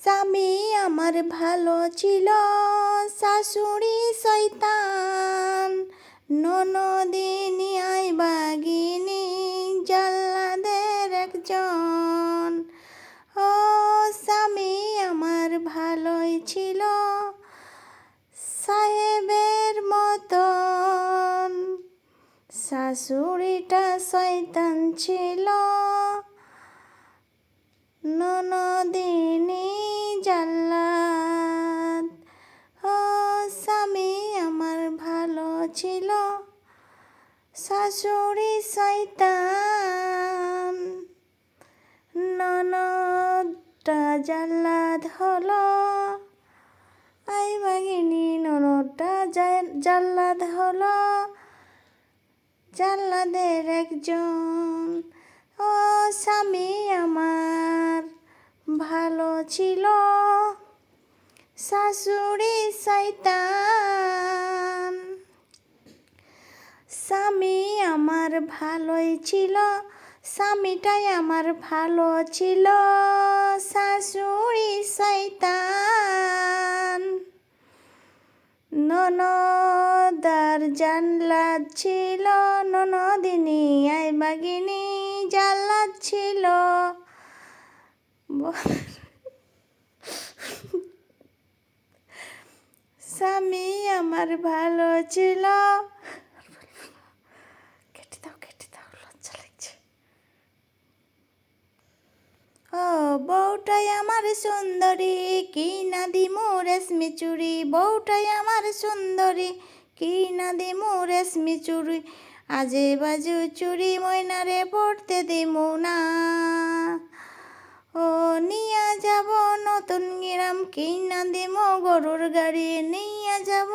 স্বামী আমার ভালো ছিল, শাশুড়ি শয়তান। ননদিনী আই বাগিনী, জল্লাদের একজন। ও স্বামী আমার ভালোই ছিল, সাহেবের মতন। শাশুড়িটা শয়তান ছিল, ননদিনী জাল্লাদ। ও স্বামী আমার ভালো ছিল, শাশুড়ি শয়তান। ননদটা জাল্লাদ হলো, আই বাগিনী ননদটা জাল্লাদ হলো, জাল্লাদের একজন। ও স্বামী আমার ভালো ছিল, শাশুড়ি শয়তান। স্বামী আমার ভালোই ছিল, স্বামীটাই আমার ভালো ছিল, শাশুড়ি শয়তান। ননদার জাল্লাদ ছিল, ননদিনী আই বাগিনী জাল্লাদ ছিল। স্বামী আমার ভালো ছিল। কেটে দাও, লজ্জা লাগছে। ও বউটাই আমার সুন্দরী, কি না দিমু রেশমি চুড়ি। বউটাই আমার সুন্দরী, কি না দিমু রেশমি চুড়ি। আজে বাজু চুড়ি ময়নারে পড়তে দিমু না। ও নিয়া যাব নতুন গ্রাম, কি না দিমু গরুর গাড়ি। নিয়া যাব